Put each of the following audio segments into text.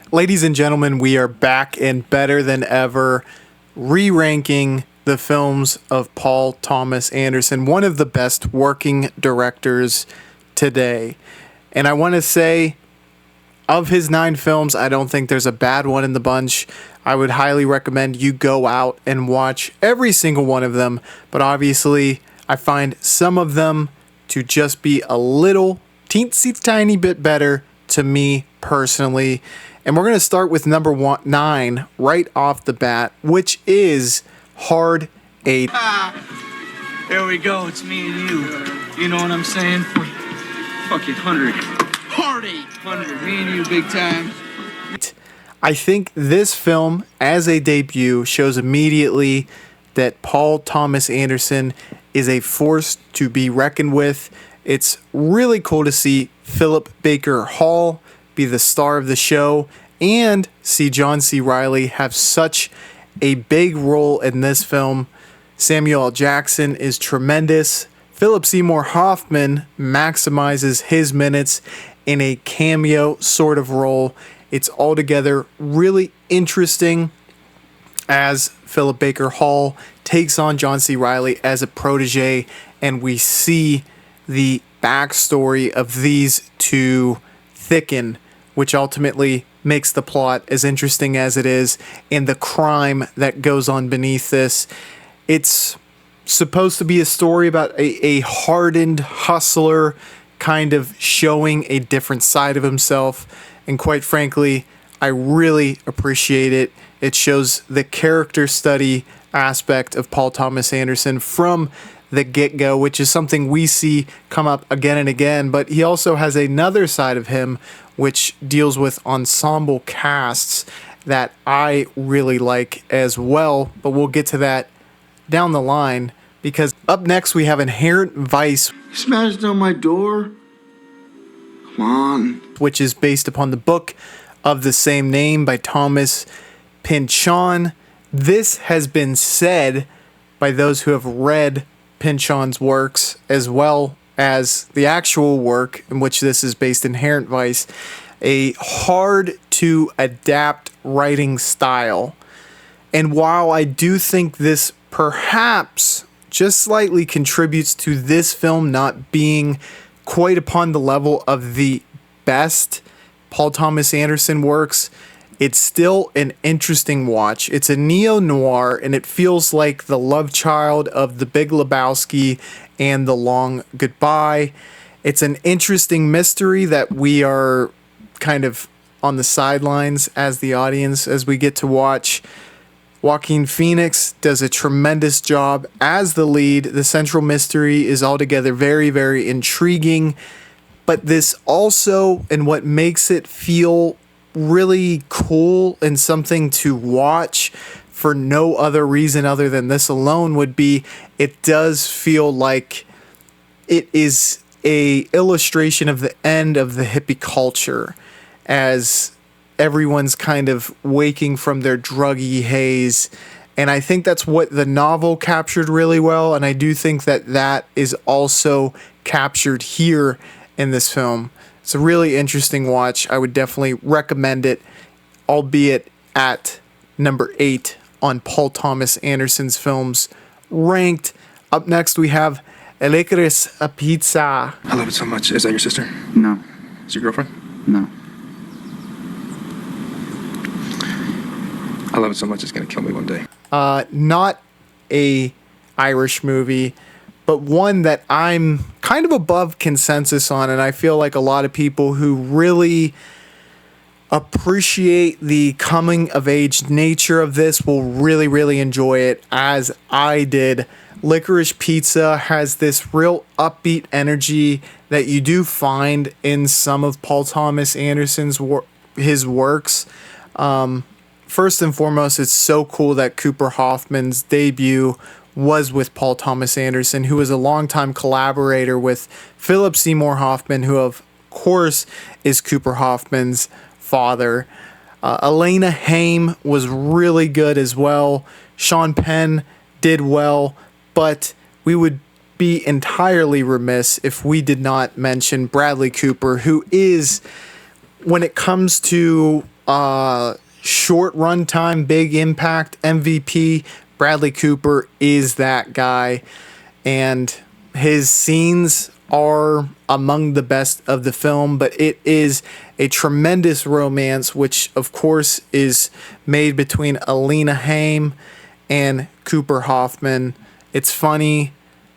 Ladies and gentlemen, we are back and better than ever, re-ranking the films of Paul Thomas Anderson, one of the best working directors today. And I want to say, of his 9 films, I don't think there's a bad one in the bunch. I would highly recommend you go out and watch every single one of them. But obviously, I find some of them to just be a little teensy tiny bit better to me personally. And we're going to start with number 9 right off the bat, which is Hard 8. There we go. It's me and you. You know what I'm saying? Fucking 100. Hard 800. Me and you, big time. I think this film, as a debut, shows immediately that Paul Thomas Anderson is a force to be reckoned with. It's really cool to see Philip Baker Hall be the star of the show and see John C. Reilly have such a big role in this film. Samuel L. Jackson is tremendous. Philip Seymour Hoffman maximizes his minutes in a cameo sort of role. It's altogether really interesting as Philip Baker Hall takes on John C. Reilly as a protege, and we see the backstory of these two thicken, which ultimately makes the plot as interesting as it is, and the crime that goes on beneath this. It's supposed to be a story about a hardened hustler kind of showing a different side of himself, and quite frankly, I really appreciate it. It shows the character study aspect of Paul Thomas Anderson from the get-go, which is something we see come up again and again, but he also has another side of him which deals with ensemble casts that I really like as well, but we'll get to that down the line, because up next we have Inherent Vice. You smashed on my door? Come on. Which is based upon the book of the same name by Thomas Pynchon. This has been said by those who have read Pynchon's works, as well as the actual work in which this is based, Inherent Vice, a hard to adapt writing style. And while I do think this perhaps just slightly contributes to this film not being quite upon the level of the best Paul Thomas Anderson works, it's still an interesting watch. It's a neo-noir, and it feels like the love child of The Big Lebowski and The Long Goodbye. It's an interesting mystery that we are kind of on the sidelines as the audience as we get to watch. Joaquin Phoenix does a tremendous job as the lead. The central mystery is altogether very, very intriguing. But this also, and what makes it feel really cool and something to watch for no other reason other than this alone, would be it does feel like it is a illustration of the end of the hippie culture, as everyone's kind of waking from their druggy haze. And I think that's what the novel captured really well, and I do think that that is also captured here in this film. It's a really interesting watch. I would definitely recommend it, albeit at number 8 on Paul Thomas Anderson's films ranked. Up next we have Licorice Pizza. I love it so much. Is that your sister? No. Is your girlfriend? No. I love it so much it's gonna kill me one day. Not a Irish movie, but one that I'm kind of above consensus on, and I feel like a lot of people who really appreciate the coming of age nature of this will really, really enjoy it, as I did. Licorice Pizza has this real upbeat energy that you do find in some of Paul Thomas Anderson's his works. First and foremost, it's so cool that Cooper Hoffman's debut was with Paul Thomas Anderson, who was a longtime collaborator with Philip Seymour Hoffman, who of course is Cooper Hoffman's father. Elena Haim was really good as well. Sean Penn did well, but we would be entirely remiss if we did not mention Bradley Cooper, who is, when it comes to short run time, big impact MVP, Bradley Cooper is that guy. And his scenes are among the best of the film, but it is a tremendous romance, which of course is made between Alina Haim and Cooper Hoffman. It's funny.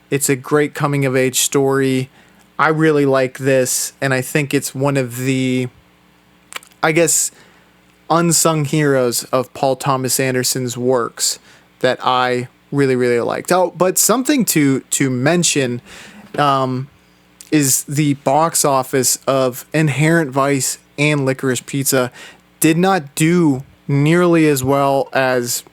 It's a great coming of age story. I really like this, and I think it's one of the, I guess, unsung heroes of Paul Thomas Anderson's works that I really, really liked. Oh, but something to mention is the box office of Inherent Vice and Licorice Pizza did not do nearly as well as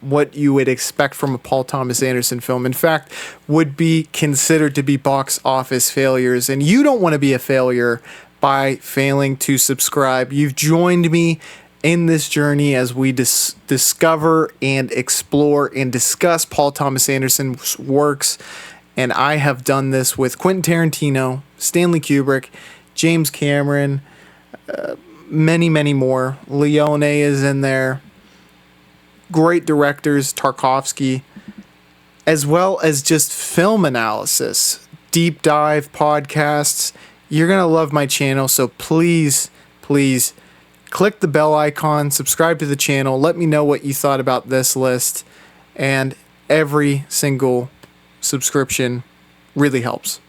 what you would expect from a Paul Thomas Anderson film. In fact, would be considered to be box office failures. And you don't want to be a failure by failing to subscribe. You've joined me in this journey as we discover and explore and discuss Paul Thomas Anderson's works. And I have done this with Quentin Tarantino, Stanley Kubrick, James Cameron, many, many more. Leone is in there. Great directors, Tarkovsky, as well as just film analysis, deep dive podcasts. You're going to love my channel, so please, please click the bell icon, subscribe to the channel, let me know what you thought about this list, and every single subscription really helps.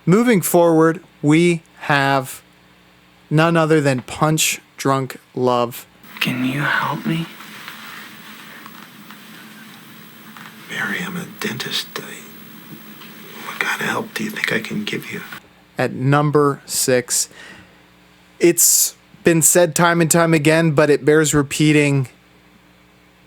Moving forward, we have none other than Punch Drunk Love. Can you help me? Mary, I'm a dentist. What kind of help do you think I can give you? At number 6. It's been said time and time again, but it bears repeating.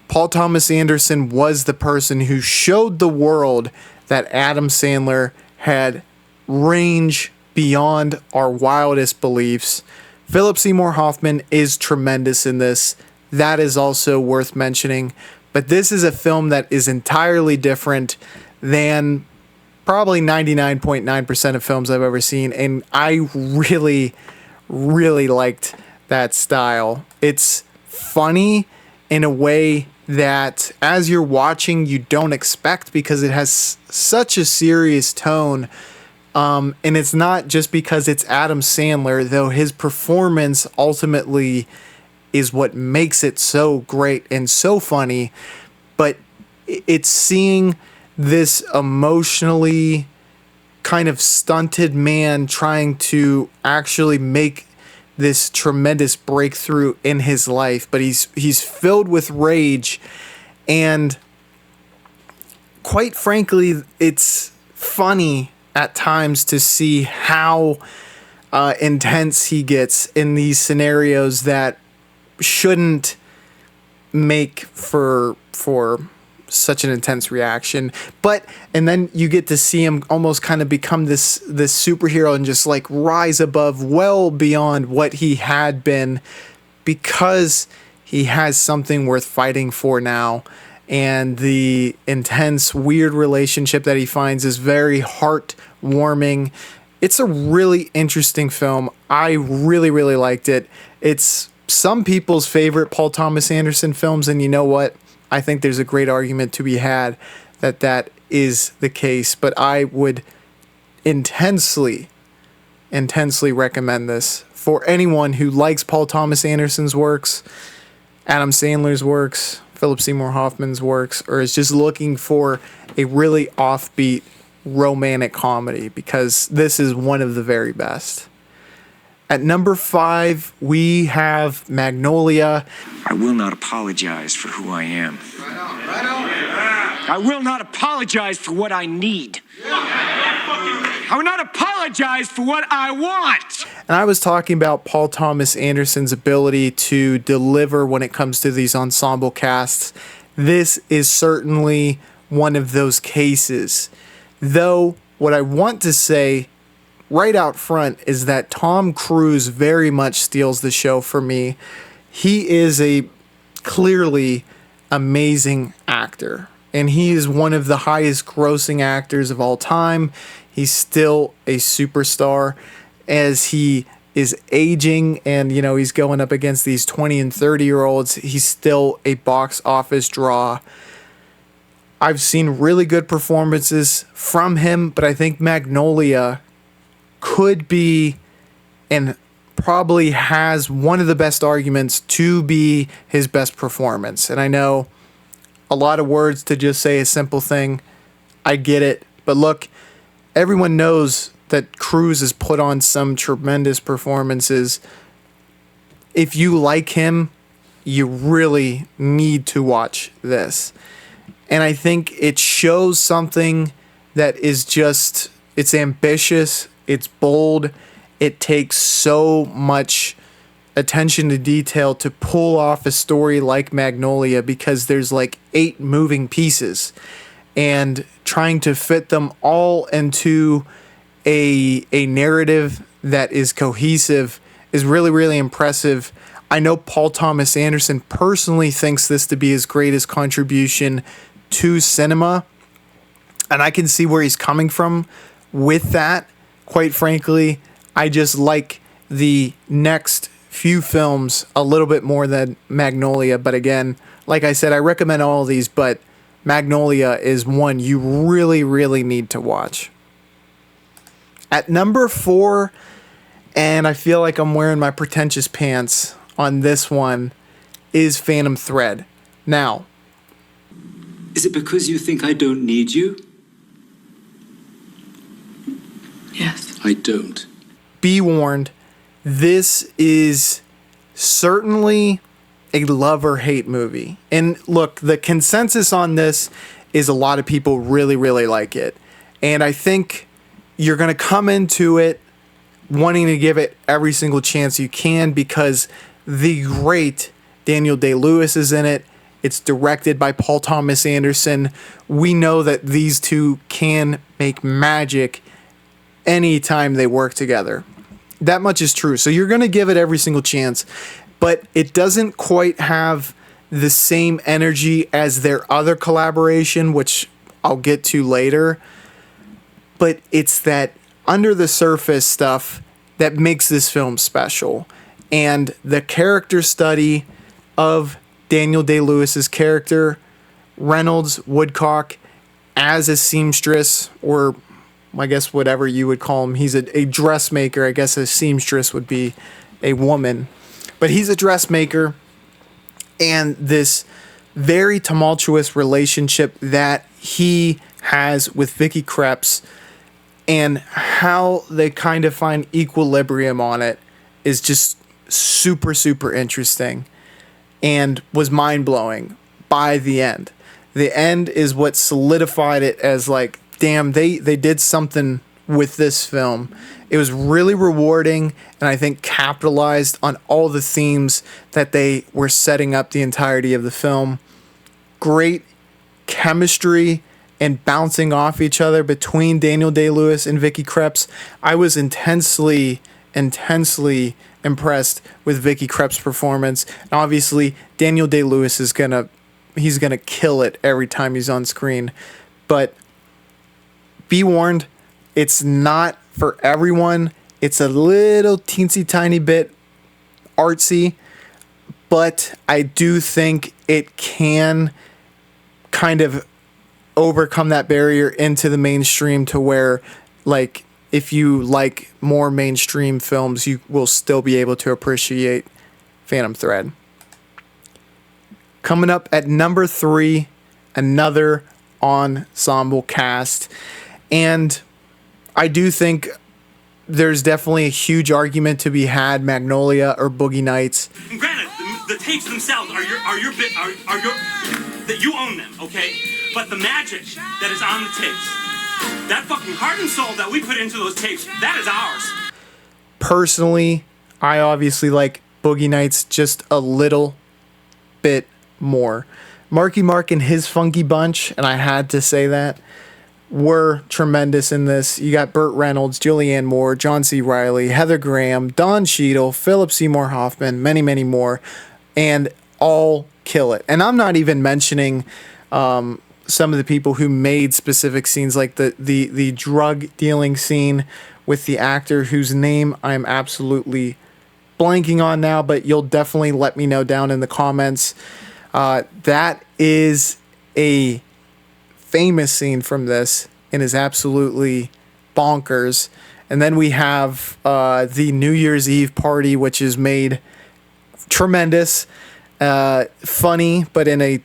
Paul Thomas Anderson was the person who showed the world that Adam Sandler had range beyond our wildest beliefs. Philip Seymour Hoffman is tremendous in this. That is also worth mentioning. But this is a film that is entirely different than probably 99.9% of films I've ever seen. And I really, really liked that style. It's funny in a way that as you're watching, you don't expect because it has such a serious tone. And it's not just because it's Adam Sandler, though his performance ultimately is what makes it so great and so funny, but it's seeing this emotionally kind of stunted man trying to actually make this tremendous breakthrough in his life, but he's filled with rage, and quite frankly, it's funny at times to see how intense he gets in these scenarios that shouldn't make for such an intense reaction. And then you get to see him almost kind of become this superhero and just like rise above well beyond what he had been because he has something worth fighting for now. And the intense, weird relationship that he finds is very heartwarming. It's a really interesting film. I really, really liked it. It's some people's favorite Paul Thomas Anderson films, and you know what? I think there's a great argument to be had that is the case, but I would intensely recommend this for anyone who likes Paul Thomas Anderson's works, Adam Sandler's works, Philip Seymour Hoffman's works, or is just looking for a really offbeat romantic comedy, because this is one of the very best. At number 5, we have Magnolia. I will not apologize for who I am. I will not apologize for what I need. I will not apologize for what I want. And I was talking about Paul Thomas Anderson's ability to deliver when it comes to these ensemble casts. This is certainly one of those cases. Though, what I want to say right out front is that Tom Cruise very much steals the show for me. He is a clearly amazing actor, and he is one of the highest grossing actors of all time. He's still a superstar as he is aging, and he's going up against these 20 and 30-year-olds. He's still a box office draw. I've seen really good performances from him, but I think Magnolia could be and probably has one of the best arguments to be his best performance. And I know a lot of words to just say a simple thing. I get it. But look, everyone knows that Cruise has put on some tremendous performances. If you like him, you really need to watch this. And I think it shows something that is just, it's ambitious, it's bold, it takes so much attention to detail to pull off a story like Magnolia, because there's like 8 moving pieces, and trying to fit them all into a narrative that is cohesive is really, really impressive. I know Paul Thomas Anderson personally thinks this to be his greatest contribution to cinema, and I can see where he's coming from with that. Quite frankly, I just like the next few films a little bit more than Magnolia. But again, like I said, I recommend all of these, but Magnolia is one you really, really need to watch. At number 4, and I feel like I'm wearing my pretentious pants on this one, is Phantom Thread. Now, is it because you think I don't need you? Yes. I don't. Be warned, this is certainly a love or hate movie. And look, the consensus on this is a lot of people really, really like it. And I think you're going to come into it wanting to give it every single chance you can, because the great Daniel Day-Lewis is in it. It's directed by Paul Thomas Anderson. We know that these two can make magic anytime they work together. That much is true. So you're going to give it every single chance, but it doesn't quite have the same energy as their other collaboration, which I'll get to later. But it's that under the surface stuff that makes this film special. And the character study of Daniel Day-Lewis's character, Reynolds Woodcock, as a seamstress, or I guess whatever you would call him. He's a dressmaker. I guess a seamstress would be a woman. But he's a dressmaker, and this very tumultuous relationship that he has with Vicky Krieps, and how they kind of find equilibrium on it, is just super, super interesting and was mind-blowing by the end. The end is what solidified it as like, damn, they did something with this film. It was really rewarding, and I think capitalized on all the themes that they were setting up the entirety of the film. Great chemistry and bouncing off each other between Daniel Day-Lewis and Vicky Krieps. I was intensely impressed with Vicky Krieps' performance. And obviously, Daniel Day-Lewis is gonna kill it every time he's on screen. But be warned, it's not for everyone. It's a little teensy tiny bit artsy, but I do think it can kind of overcome that barrier into the mainstream, to where, like, if you like more mainstream films, you will still be able to appreciate Phantom Thread. Coming up at number 3, another ensemble cast. And I do think there's definitely a huge argument to be had, Magnolia or Boogie Nights. And granted, the tapes themselves are your bit, are your, that you own them, okay? But the magic that is on the tapes, that fucking heart and soul that we put into those tapes, that is ours. Personally, I obviously like Boogie Nights just a little bit more. Marky Mark and his funky bunch, and I had to say that, were tremendous in this. You got Burt Reynolds, Julianne Moore, John C. Reilly, Heather Graham, Don Cheadle, Philip Seymour Hoffman, many, many more, and all kill it. And I'm not even mentioning some of the people who made specific scenes, like the drug dealing scene with the actor whose name I'm absolutely blanking on now, but you'll definitely let me know down in the comments. That is a famous scene from this and is absolutely bonkers. And then we have the New Year's Eve party, which is made tremendous, funny, but in a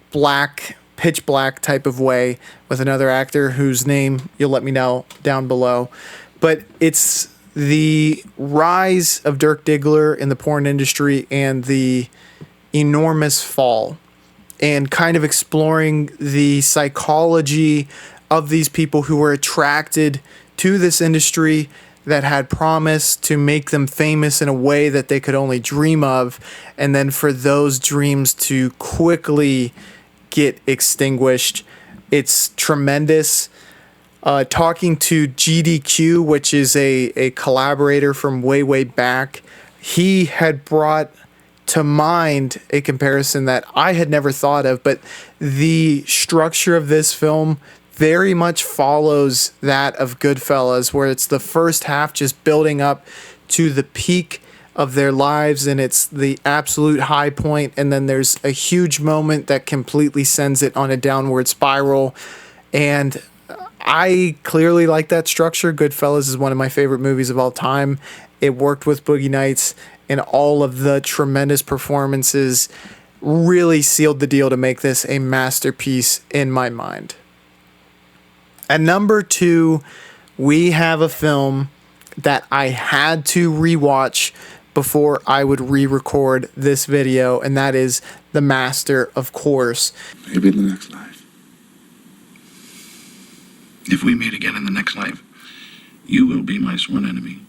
pitch black type of way, with another actor whose name you'll let me know down below. But it's the rise of Dirk Diggler in the porn industry and the enormous fall, and kind of exploring the psychology of these people who were attracted to this industry that had promise to make them famous in a way that they could only dream of, and then for those dreams to quickly get extinguished. It's tremendous. Talking to GDQ, which is a collaborator from way back, he had brought to mind a comparison that I had never thought of, but the structure of this film very much follows that of Goodfellas, where it's the first half just building up to the peak of their lives and it's the absolute high point, and then there's a huge moment that completely sends it on a downward spiral. And I clearly like that structure. Goodfellas is one of my favorite movies of all time. It worked with Boogie Nights, and all of the tremendous performances really sealed the deal to make this a masterpiece in my mind. At number 2, we have a film that I had to rewatch before I would re-record this video, and that is The Master, of course. Maybe in the next life. If we meet again in the next life, you will be my sworn enemy,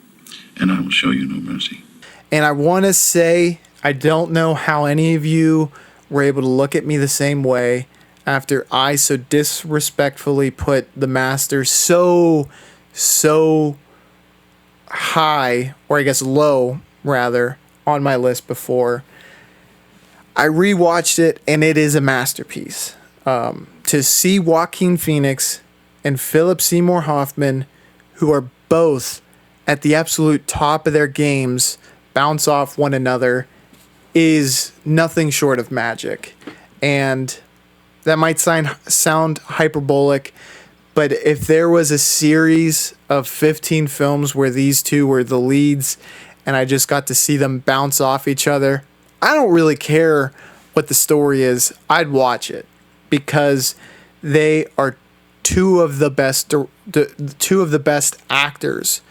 and I will show you no mercy. And I want to say, I don't know how any of you were able to look at me the same way after I so disrespectfully put The Master so high, or I guess low, rather, on my list before. I rewatched it, and it is a masterpiece. To see Joaquin Phoenix and Philip Seymour Hoffman, who are both at the absolute top of their games, bounce off one another, is nothing short of magic. And that might sound hyperbolic, but if there was a series of 15 films where these two were the leads and I just got to see them bounce off each other, I don't really care what the story is. I'd watch it because they are two of the best actors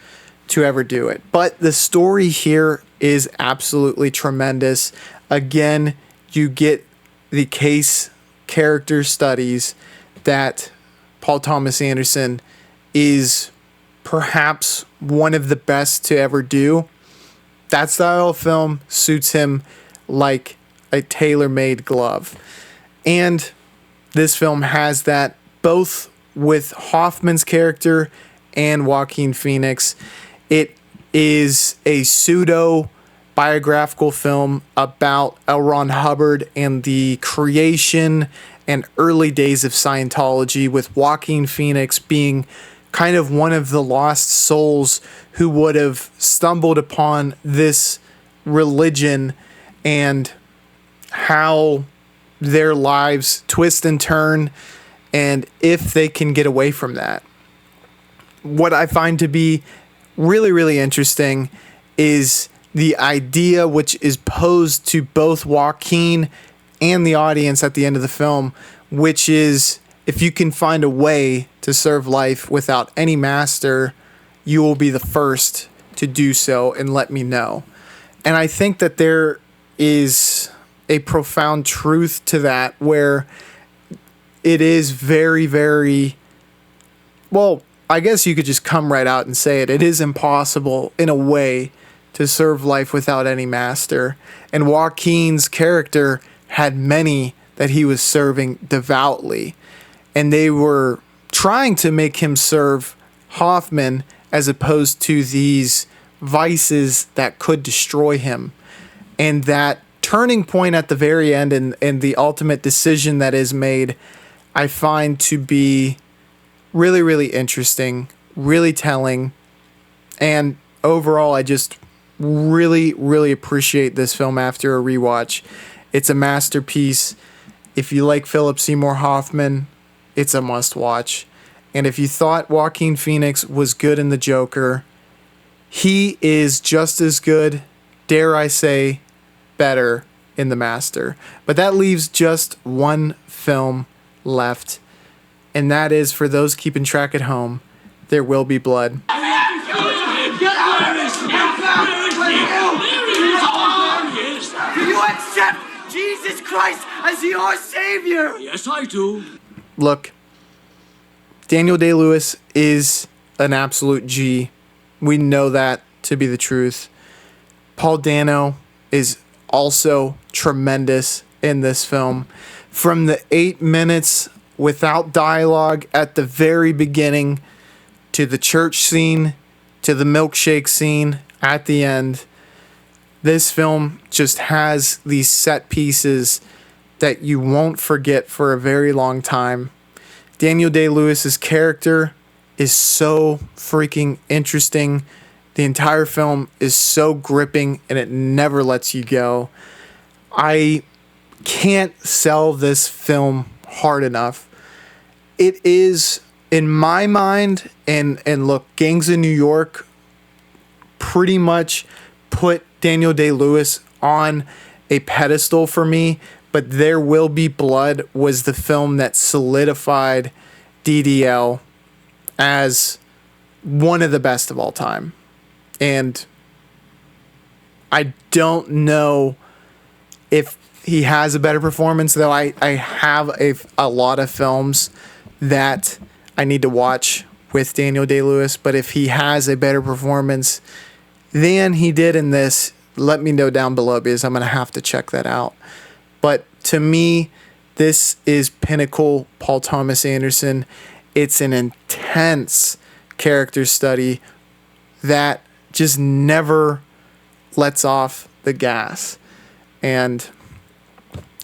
to ever do it. But the story here is absolutely tremendous. Again, you get the case character studies that Paul Thomas Anderson is perhaps one of the best to ever do. That style of film suits him like a tailor-made glove. And this film has that both with Hoffman's character and Joaquin Phoenix. It is a pseudo-biographical film about L. Ron Hubbard and the creation and early days of Scientology, with Joaquin Phoenix being kind of one of the lost souls who would have stumbled upon this religion and how their lives twist and turn, and if they can get away from that. What I find to be really interesting is the idea which is posed to both Joaquin and the audience at the end of the film, which is, if you can find a way to serve life without any master, you will be the first to do so, and let me know. And I think that there is a profound truth to that, where it is very, well, I guess you could just come right out and say it. It is impossible in a way to serve life without any master. And Joaquin's character had many that he was serving devoutly. And they were trying to make him serve Hoffman as opposed to these vices that could destroy him. And that turning point at the very end and the ultimate decision that is made, I find to be really interesting, really telling, And overall, I just really, really appreciate this film after a rewatch. It's a masterpiece. If you like Philip Seymour Hoffman, it's a must-watch. And if you thought Joaquin Phoenix was good in The Joker, he is just as good, dare I say, better in The Master. But that leaves just one film left, and that is, for those keeping track at home, There Will Be Blood. Do you accept Jesus Christ as your Savior? Yes, I do. Look, Daniel Day-Lewis is an absolute G. We know that to be the truth. Paul Dano is also tremendous in this film. From the 8 minutes without dialogue at the very beginning, to the church scene, to the milkshake scene at the end, this film just has these set pieces that you won't forget for a very long time. Daniel Day-Lewis's character is so freaking interesting. The entire film is so gripping, and it never lets you go. I can't sell this film hard enough. It is, in my mind, and look, Gangs of New York pretty much put Daniel Day-Lewis on a pedestal for me, but There Will Be Blood was the film that solidified DDL as one of the best of all time. And I don't know if he has a better performance, though I have a lot of films that I need to watch with Daniel Day-Lewis, but if he has a better performance than he did in this, let me know down below, because I'm going to have to check that out. But to me, this is pinnacle Paul Thomas Anderson. It's an intense character study that just never lets off the gas. And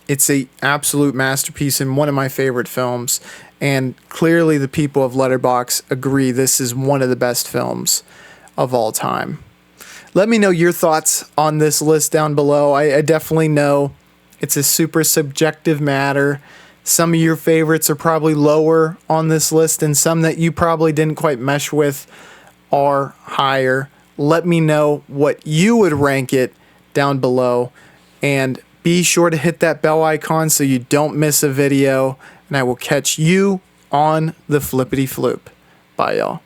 it's an absolute masterpiece and one of my favorite films. And clearly the people of Letterboxd agree this is one of the best films of all time. Let me know your thoughts on this list down below. I definitely know it's a super subjective matter. Some of your favorites are probably lower on this list, and some that you probably didn't quite mesh with are higher. Let me know what you would rank it down below, and be sure to hit that bell icon so you don't miss a video, and I will catch you on the flippity floop. Bye, y'all.